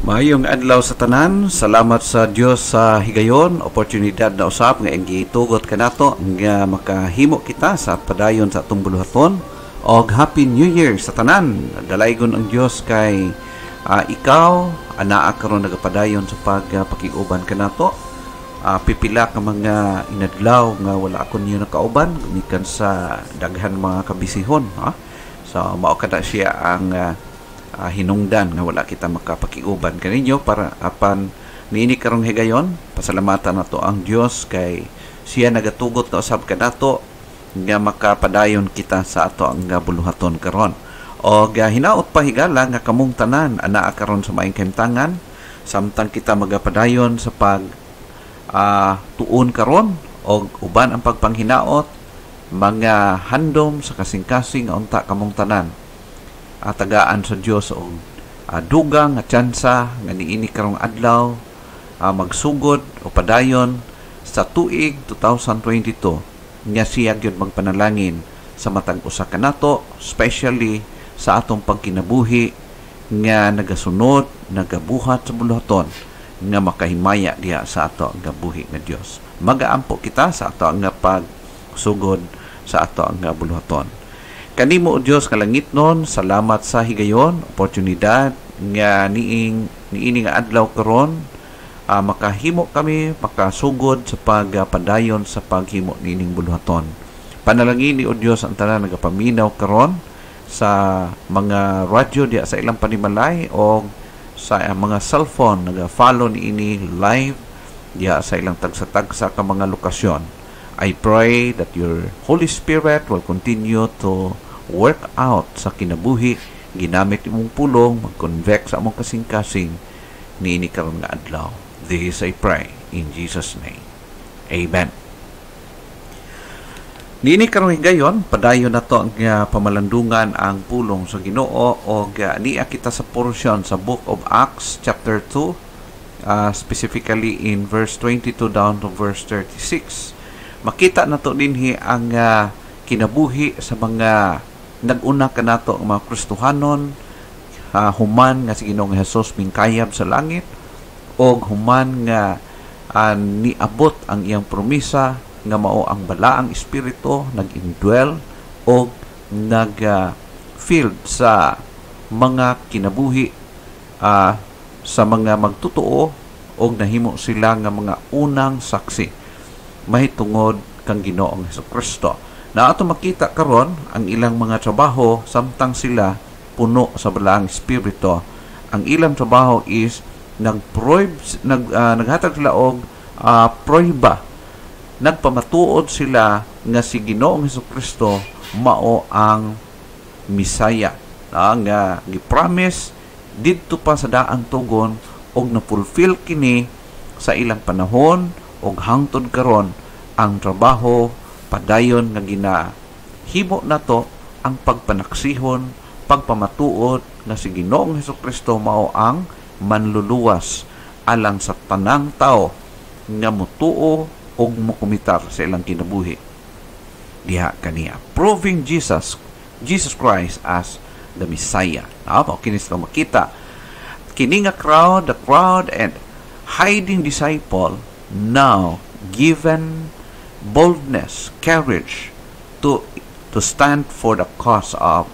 Maayong adlaw sa tanan. Salamat sa Dios sa higayon, oportunidad na usab nga gitugot kanato nga makahimo kita sa padayon sa atong buluhaton. Og Happy New Year sa tanan. Dalaygon ang Dios kay ikaw anaa karon nagapadayon sa pagpakiuban kanato. Pipila ka mga inadlaw nga wala akon niyo nakauban gumikan sa daghan mga kabisihon, ha? So mao kada siya ang hinungdan nga wala kita makapakiuban kaninyo para apan niini karong higayon pasalamatan nato ang Dios kay siya nagatugot na usab kanato nga makapadayon kita sa ato ang buluhaton karon. O hinaot pa higala nga kamong tanan anaa karon sa maayong kahimtangan samtang kita magapadayon sa pag tuon karon og uban ang pagpanghinaot mga handom sa kasing-kasing nga unta kamong tanan. Tagaan sa Dios og dugang nga tsansa nga niini karong adlaw magsugod o padayon sa tuig 2022 nga siya gyud magpanalangin sa matag usa kanato, especially sa atong pagkinabuhi nga nagasunod, nagabuhat sa buluhaton nga makahimaya diha sa ato ang buhi nga Dios. Magaampo kita sa ato ang pagsugod sa ato ang buluhaton. Kanimo o Dios kalangitnon, salamat sa higayon, oportunidad nga niini nga adlaw karon makahimo kami makasugod sa pagpadayon sa paghimo nining buluhaton. Panalangin ni o Dios ang tanan nagapaminaw karon sa mga radyo diya sa ilang panimalay o sa mga cellphone naga-follow niini live diya sa ilang tagsa-tagsa ka mga lokasyon. I pray that your Holy Spirit will continue to work out sa kinabuhi, ginamit imong pulong, mag-convect sa among kasing-kasing niini karon nga adlaw. This I pray in Jesus' name. Amen. Niini karon higayon, padayon nato ang pamalandungan ang pulong sa Ginoo o niya kita sa portion sa Book of Acts chapter 2, specifically in verse 22 down to verse 36. Makita nato dinhi ang kinabuhi sa mga nag-una kanato ang mga Kristohanon, human nga si Ginoong Hesus mingkayab sa langit o human nga niabot ang iyang promisa nga mao ang balaang espiritu nag-indwell o nag-filled sa mga kinabuhi sa mga magtutuo o nahimo sila nga mga unang saksi mahitungod kang Ginoong Hesukristo. Na ato makita karon ang ilang mga trabaho samtang sila puno sa balaang espiritu. Ang ilang trabaho is naghatag sila og proyba. Nagpamatuod sila nga si Ginoong Hesukristo mao ang Misaya nga gi-promise didto pa sa daang tugon og na-fulfill kini sa ilang panahon og hangtod karon ang trabaho padayon nga ginahimo nato ang pagpanaksihon, pagpamatuod nga si Ginoong Hesukristo mao ang manluluwas alang sa tanang tao nga motuo og mokumitar sa ilang kinabuhi diha kaniya, proving Jesus Christ as the Messiah. Kini sa makita kini nga the crowd and hiding disciple now given boldness, courage to stand for the cause of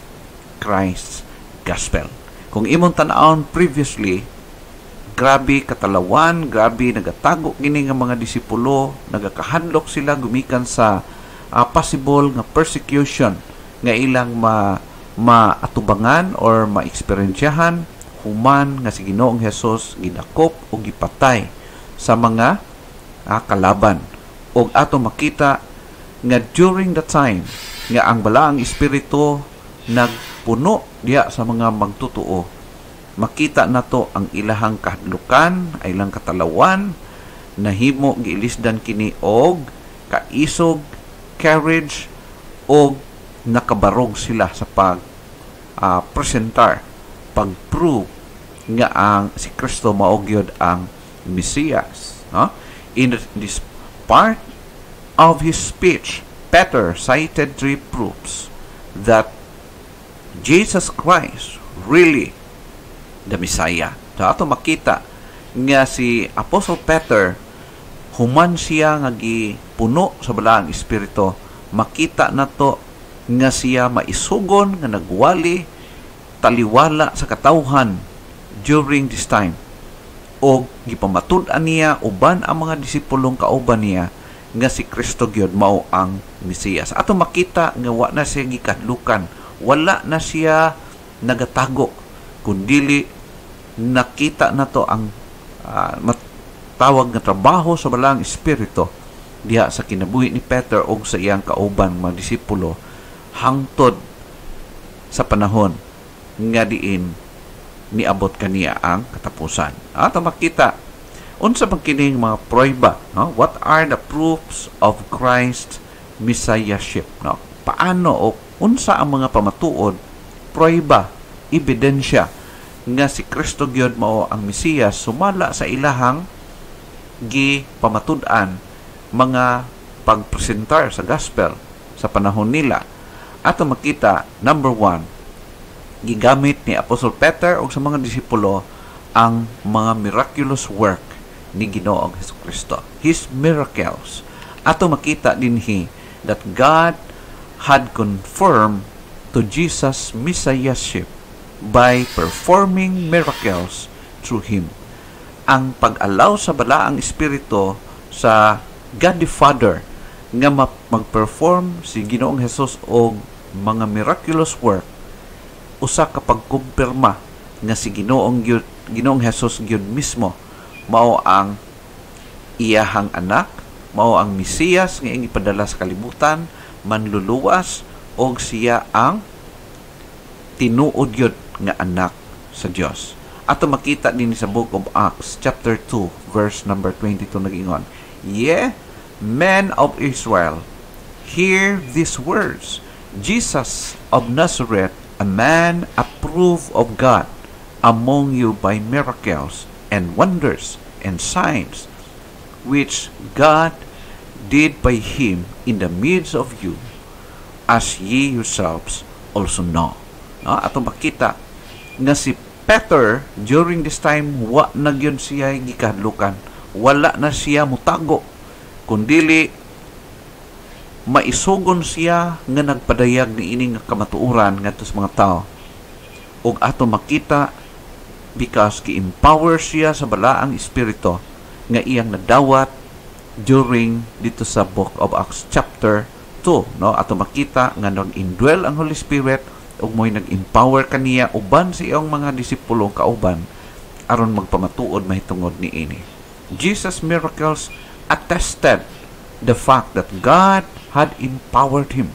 Christ's gospel. Kung imong tan-awon previously, grabe katalawan, grabe nagatago kini nga mga disipulo, nagakahadlok sila gumikan sa possible nga persecution nga ilang maatubangan or maeksperiensyahan human nga si Ginoong Hesus gidakop o gipatay sa mga kalaban. Og ato makita nga during the time nga ang balaang espiritu nagpuno diya sa mga magtutuo, makita nato ang ilahang kahadlukan, ay ilang katalawan, nahimo giilisdan kini og kaisog, courage, og nakabarog sila sa pag presentar, pag-prove nga ang si Kristo mao gyud ang Mesiyas. In this part of his speech, Peter cited 3 proofs that Jesus Christ really the Messiah. So ato makita nga si Apostle Peter human siya nga gipuno sa balaang espiritu, makita nato nga siya maisugon nga nagwali taliwala sa katawhan during this time, o gipamatud-an niya uban ang mga disipulong kauban niya nga si Kristo gyud mao ang Mesiyas. Ato makita nga wa na siya gikadlukan, wala na siya nagatago, kundili nakita nato ang matawag nga trabaho sa balaang espiritu diha sa kinabuhi ni Peter o sa iyang kauban mga disipulo hangtod sa panahon nga diin niabot kaniya ang katapusan. Ato makita unsa man kining mga prueba, no? What are the proofs of Christ's messiahship, no? Paano o unsa ang mga pamatuod, prueba, ebidensya nga si Kristo gyud mao ang Mesiyas sumala sa ilahang pamatud-an mga pagpresentar sa gospel sa panahon nila. Ato makita, number 1, gigamit ni Apostle Peter o sa mga disipulo ang mga miraculous work ni Ginoong Hesukristo, His miracles. Ato makita dinhi that God had confirmed to Jesus' messiahship by performing miracles through Him. Ang pag-allow sa balaang espiritu sa God the Father nga mag-perform si Ginoong Hesus og mga miraculous work, usa ka pagkumpirma nga si Ginoong Hesus gyud mismo mao ang iyahang anak, mao ang Mesiyas nga ipadala sa kalibutan, manluluwas, og siya ang tinuod gyud nga anak sa Dios. Ato makita din sa Book of Acts chapter 2 verse number 22 nag-ingon, "Ye men of Israel, hear these words, Jesus of Nazareth, a man approved of God among you by miracles and wonders and signs which God did by Him in the midst of you, as ye yourselves also know." Ato makita nga si Peter during this time wa na gyud siya gikadlukan, wala na siya mutago, kundili maisugon siya nga nagpadayag ni ining kamatuoran ngadto sa mga tao. Ug ato makita because ki-empower siya sa balaang espiritu nga iyang nadawat during dito sa Book of Acts chapter 2, no? Ato makita nga nag-indwell ang Holy Spirit ug mo'y nag-empower kaniya uban sa iyang mga disipulong kauban aron magpamatuod mahitungod ni ini. Jesus' miracles attested the fact that God had empowered him.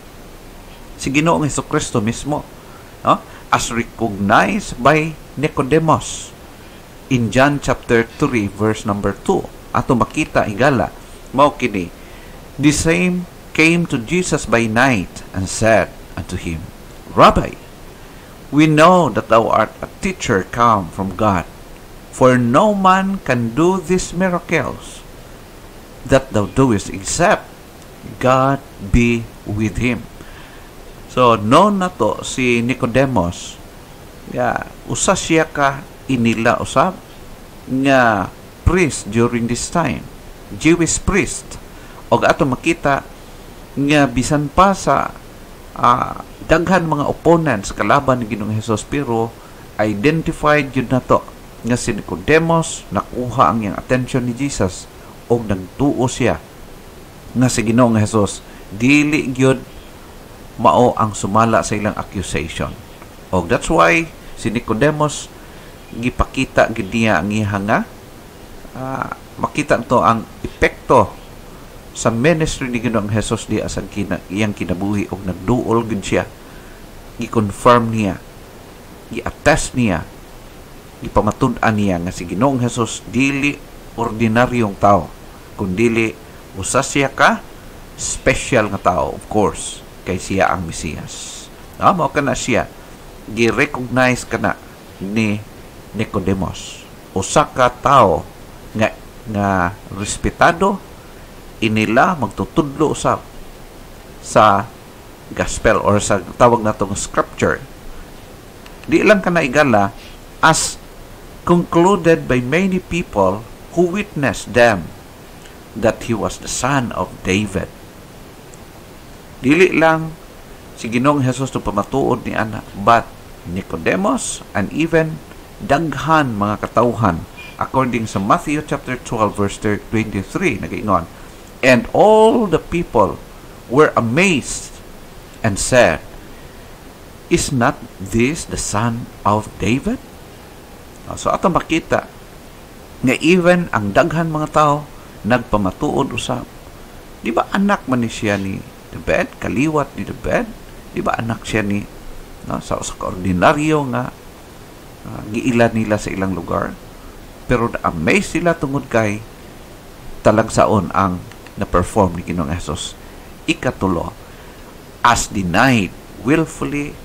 Si Ginoong Hesukristo mismo, no? As recognized by Nicodemus in John chapter 3 verse number 2. Ato makita higala mao kini, "The same came to Jesus by night and said unto him, Rabbi, we know that thou art a teacher come from God, for no man can do these miracles that thou doest except God be with him." So, known na to si Nicodemus, usa siya ka inila usab nga priest during this time, Jewish priest. Og ato makita nga bisan pa sa daghan mga opponents kalaban ni Ginoong Hesus, pero identified yun na to nga si Nicodemus nakuha ang iyang attention ni Jesus og nagtuo siya nga si Ginoong Hesus dili gyud mao ang sumala sa ilang accusation. Og that's why si Nicodemus gipakita gid niya ang iyang makita to ang epekto sa ministry ni Ginoong Hesus di asang iyang kinabuhi og nagduol gid siya, gi-confirm niya, gi-attest niya, gipamatud-an niya nga si Ginoong Hesus dili ordinaryong tao, kundili usa siya ka special nga tao, of course, kay siya ang Mesiyas. Mao kana siya gi-recognize kana ni Nicodemus, usa ka tao nga respetado, inila magtutudlo usab sa gospel or sa tawag natong scripture. Di lang ka na igala as concluded by many people who witnessed them that he was the son of David. Dili lang si Ginoong Hesus to pamatuod ni ana, but Nicodemus and even daghan mga katawhan, according sa Matthew chapter 12 verse 23 nagaingon, and all the people were amazed and said, "Is not this the son of David?" So ato makita nga even ang daghan mga tao nagpamatuod usab. Di ba anak man ni siya ni David, kaliwat ni David? Di ba anak siya ni sa ordinaryo nga giila nila sa ilang lugar? Pero na-amaze sila tungod kay talagsaon ang na-perform ni Ginoong Hesus. Ikatulo, as denied, willfully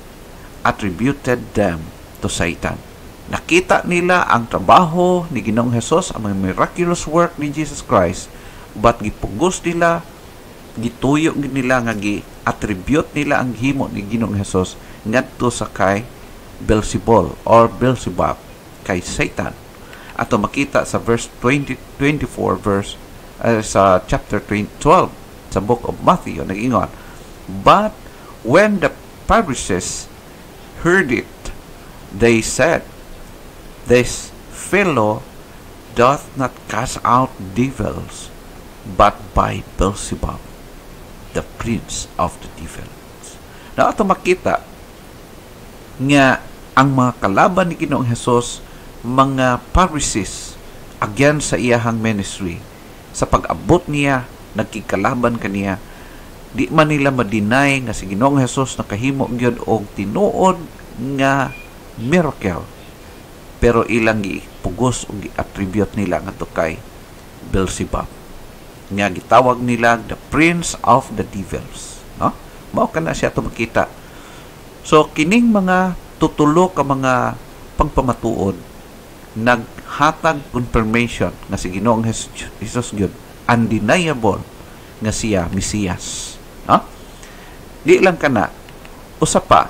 attributed them to Satan. Nakita nila ang trabaho ni Ginoong Hesus, ang mga miraculous work ni Jesus Christ, but gipugos nila, gituyo nila nga gi-attribute nila ang himo ni Ginoong Hesus ngadto sa kay Beelzebul or Beelzebub, kay Satan. Ato makita sa verse 24 verse sa chapter 12 sa book of Matthew nag-ingon, but when the Pharisees heard it, they said, "This fellow doth not cast out devils, but by Beelzebub, the prince of the devils." Na ato makita nga ang mga kalaban ni Ginoong Hesus, mga Pharisees, against sa iyahang ministry, sa pag-abot niya, nagkikalaban kaniya, di man nila ma-deny nga si Ginoong Hesus nakahimo gyud og tinuod nga miracle, pero ilang gipugos ug gi-attribute nila ngadto kay Beelzebub, nga gitawag nila the prince of the devils, no? Mao kana siya to makita. So kining mga tutulo ka mga pagpamatuod naghatag confirmation nga si Ginoong Hesus gyud undeniable nga siya Mesiyas, no? Di lang kana, usa pa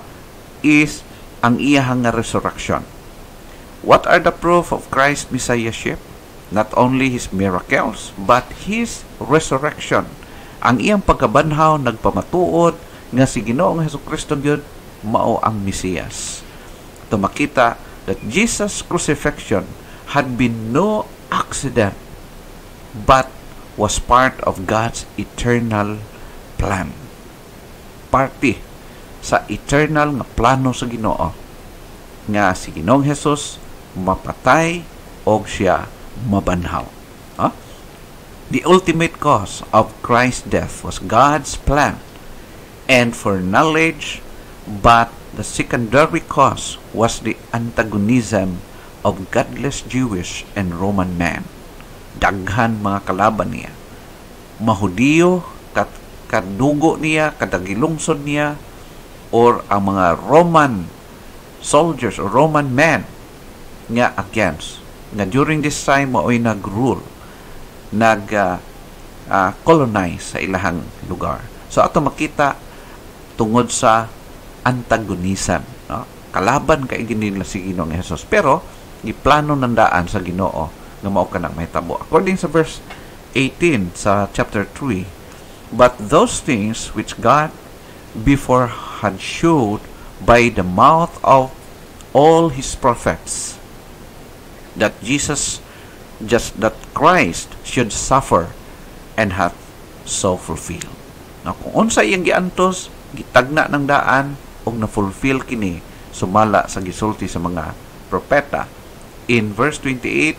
is ang iyahang resurrection. What are the proof of Christ's messiahship? Not only his miracles, but his resurrection. Ang iyang pagkabanhaw nagpamatuod nga si Ginoong Hesukristo gyud mao ang Mesiyas. To makita that Jesus' crucifixion had been no accident, but was part of God's eternal plan. Parte sa eternal nga plano sa Ginoo nga si Ginoong Hesus mapatay o siya mabanhaw. The ultimate cause of Christ's death was God's plan and for knowledge, but the secondary cause was the antagonism of godless Jewish and Roman men. Daghan mga kalaban niya, Mahudiyo, kadugo niya, kadagilungsod niya, or ang mga Roman soldiers or Roman men nga against, nga during this time mao'y nag-rule, nag-colonize sa ilahang lugar. So ato makita tungod sa antagonism, no? Kalaban kay ginila si Ginoong Hesus, pero giplano nandaan sa Ginoo nga mao kanang mahitabo. According sa verse 18 sa chapter 3, but those things which God before had showed by the mouth of all his prophets, that Christ should suffer and hath so fulfilled. Now, kung unsa iyang giantos, gitagna ng daan og na-fulfill kini sumala sa gisulti sa mga propeta. In verse 28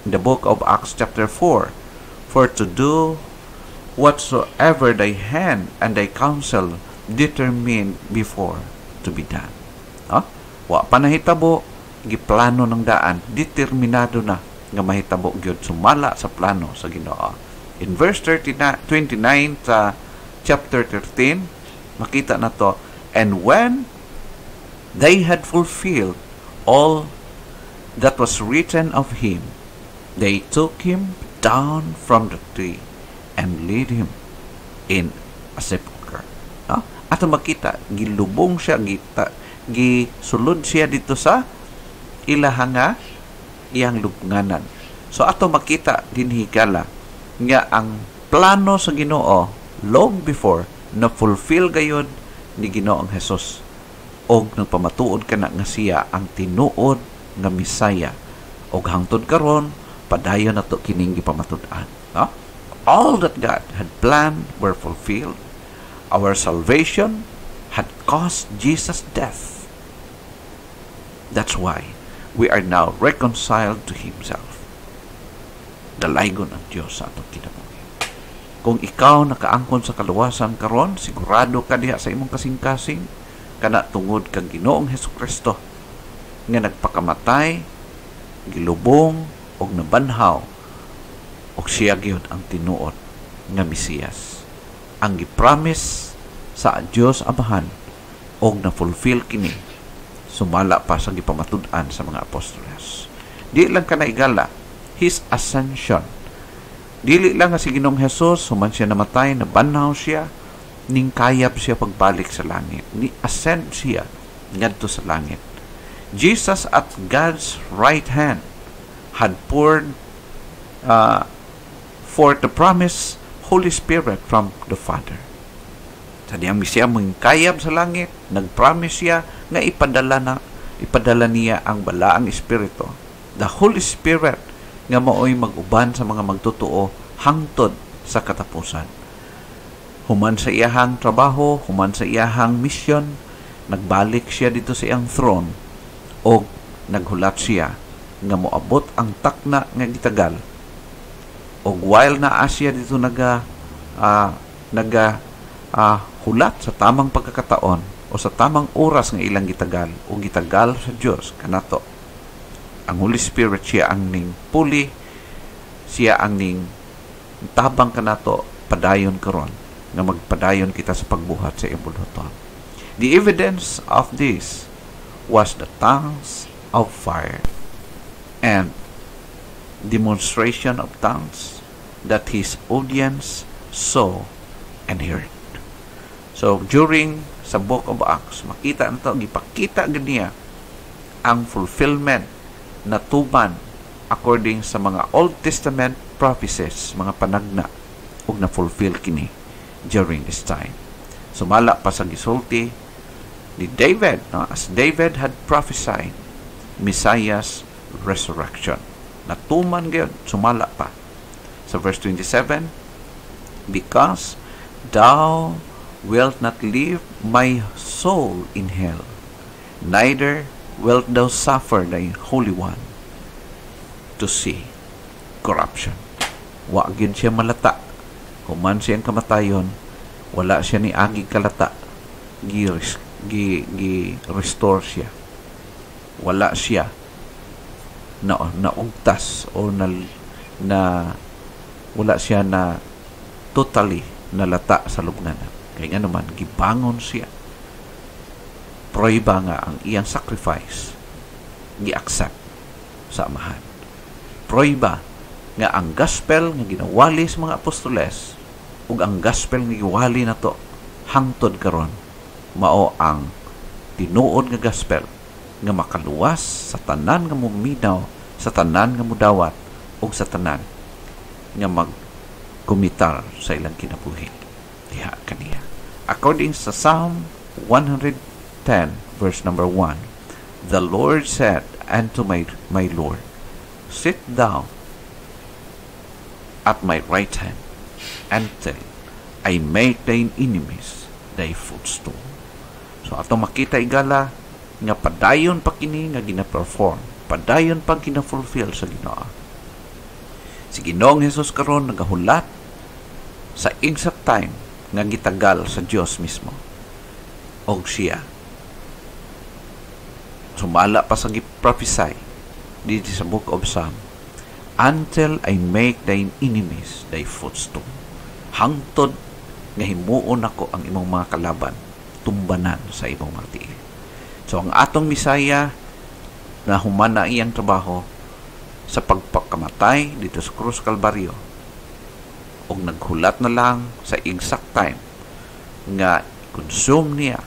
in the book of Acts chapter 4, for to do whatsoever thy hand and thy counsel determined before to be done. Wa pa nahitabo, giplano ng daan, determinado na nga mahitabo gyud sumala sa plano sa Ginoo. In verse 29 sa chapter 13, makita na to, and when they had fulfilled all that was written of him, they took him down from the tree and laid him in a sepulchre. At makita, gilubong siya, gisulod siya dito sa ilahanga iyang lubnganan. So ato makita din higala nga ang plano sa Ginoo long before na fulfill gayud ni Ginoong Hesus, og nagpamatuod ka na nga siya ang tinuod nga Misaya, og hangtod karon padayon nato kining gipamatud-an. No? All that God had planned were fulfilled. Our salvation had cost Jesus death. That's why we are now reconciled to Himself. Dalaygon ang Diyos sa atong kinabuhi. Kung ikaw nakaangkon sa kaluwasan karon, sigurado ka diha sa imong kasing-kasing kana tungod kang Ginoong Hesukristo nga nagpakamatay, gilubong og nabanhaw, og siya gyud ang tinuod nga Mesiyas. Ang gipromise sa Dios Amahan og na-fulfill kini sumala pa sa gipamatud-an sa mga apostoles. Di lang kana igala His ascension. Dili lang nga si Ginoong Hesus, human siya namatay, nabanhaw siya, ning kayap siya pagbalik sa langit. Ni ascend siya ngadto sa langit. Jesus at God's right hand had poured forth the promised Holy Spirit from the Father. Sa diyang siya mong kayap sa langit, nag-promise siya nga ipadala niya ang balaang Espiritu, the Holy Spirit, nga maoy mag-uban sa mga magtotoo hangtod sa katapusan. Human sa iyahang trabaho, human sa iyahang mission, nagbalik siya dito sa iyang throne o naghulat siya nga moabot ang takna nga gitagal. O while naa siya dito hulat sa tamang pagkakataon o sa tamang oras nga ilang gitagal o gitagal sa Dios kanato. Ang Holy Spirit siya ang ning puli, siya ang ning tabang kanato padayon karon nga magpadayon kita sa pagbuhat sa ibulhoton. The evidence of this was the tongues of fire and demonstration of tongues that His audience saw and heard. So during sa Book of Acts, makita nito, gipakita ganiya ang fulfillment na tuman according sa mga Old Testament prophecies, mga panagna, ug na-fulfill kini during this time. Sumala pa sa gisulti ni David, no? As David had prophesied Messiah's resurrection. Natuman gyud, sumala pa. Sa verse 27, because thou wilt not leave my soul in hell, neither wilt thou suffer thy Holy One to see corruption. Wa gyud siya malata. Human siyang kamatayon, wala siya ni agi kalata. Restore siya. Wala siya naugtas o wala siya na totally nalata sa lubnganan. Kaya nga naman, gibangon siya. Proiba nga ang iyang sacrifice gi-accept sa Amahan. Proiba nga ang gospel nga ginawali sa mga apostoles ug ang gospel nga giwali nato hangtod karon mao ang tinuod nga gospel nga makaluwas sa tanan nga muminaw, sa tanan nga mudawat ug sa tanan nga magkumitar sa ilang kinabuhi diha kaniya. According sa Psalm 110 verse number 1, the Lord said unto my Lord, sit down at my right hand until I make thine enemies thy footstool. So ato makita igala nga padayon pa kini nga gina-perform, padayon pa gina-fulfill sa Ginoo. Si Ginoong Hesus karon nagahulat sa exact time nga gitagal sa Dios mismo. Og siya sumala pa sa gi-prophesy dito sa Book of Psalm, until I make thine enemies thy footstool. Hangtod nga himuon ako ang imong mga kalaban tumbanan sa imong mga tiil. So ang atong Misaya na human na iyang trabaho sa pagpakamatay dito sa Krus Kalbaryo og naghulat na lang sa exact time nga consume niya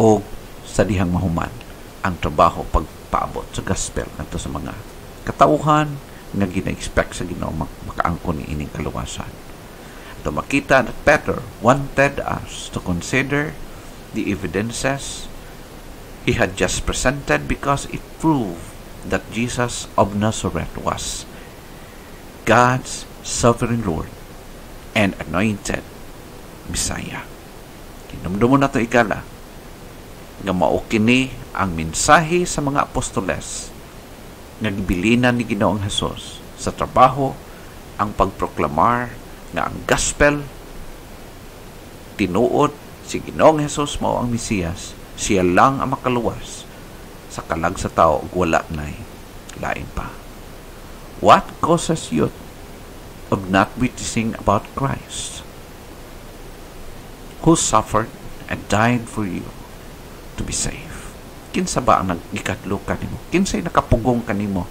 o sa dihang mahuman ang trabaho magpaabot sa gospel ngadto sa mga katauhan nga gina-expect sa Ginoo makaangkon ni ining kaluwasan. To makita that Peter wanted us to consider the evidences he had just presented because it proved that Jesus of Nazareth was God's sovereign Lord and anointed Messiah. Kinumdumo na ito ikala nga mao kini ang mensahe sa mga apostoles nga gibilinan ni Ginoong Hesus sa trabaho ang pagproklamar nga ang gospel tinuod si Ginoong Hesus mao ang Mesiyas, siya lang ang makaluwas sa kalag sa tao ug wala nay lain pa. What causes you of not witnessing about Christ, who suffered and died for you to be saved? Kinsa ba ang nagikadlo kanimo? Kinsay nakapugong kanimo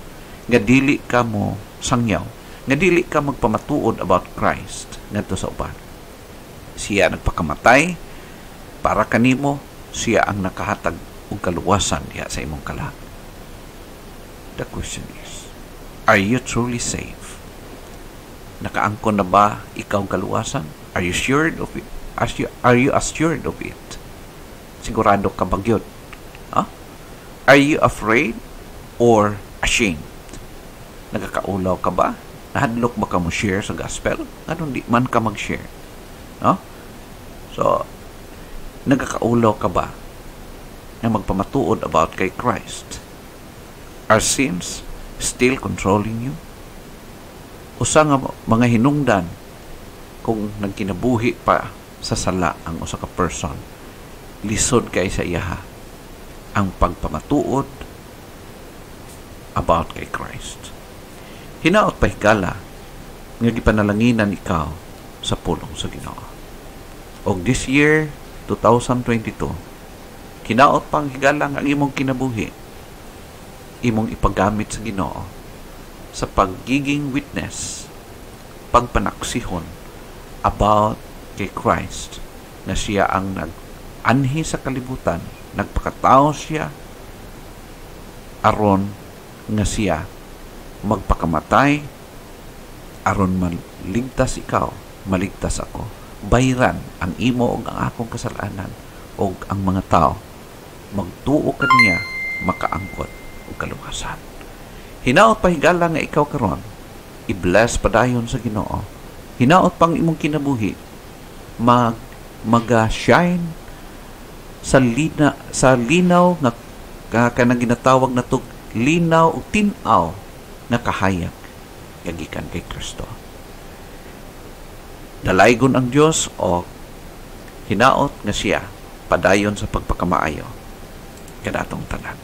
nga dili ka mo sangyaw, nga dili ka magpamatuod about Christ ngadto sa uban? Siya nagpakamatay para kanimo, siya ang nakahatag og kaluwasan diha sa imong kalag. The question is, are you truly saved? Nakaangkon na ba ikaw kaluwasan? Are you sure of it? Are you assured of it? Sigurado ka ba gyud? Huh? Are you afraid or ashamed? Nagakaulaw ka ba? Nahadlok ba ka mo share sa gospel? Anong di man ka mag-share? No? So, nagakaulaw ka ba na magpamatuod about kay Christ? Are sins still controlling you? Usa nga mga hinungdan kung nagkinabuhi pa sa sala ang usa ka person, lisod kay sa iyaha ang pagpamatuod about kay Christ. Hinaot pa higala nga gipanalanginan ikaw sa pulong sa Ginoo. Og this year 2022, hinaot pang higala nga ang imong kinabuhi imong ipagamit sa Ginoo sa pagiging witness, pagpanaksihon about kay Christ na siya ang nag-anhi sa kalibutan, nagpakatao siya aron nga siya magpakamatay aron maligtas ikaw, maligtas ako, bayran ang imo ug ang akong kasalanan ug ang mga tao magtuo kaniya makaangkot og kaluwasan. Hinaot pa higala nga ikaw karon i-bless padayon sa Ginoo. Hinaot pang imong kinabuhi mag-shine sa linaw nga kanang ginatawag na tug linaw ug tin-aw nga kahayag nga gikan kay Kristo. Dalaygon ang Dios o hinaot nga siya padayon sa pagpakamaayo kanatong tanan.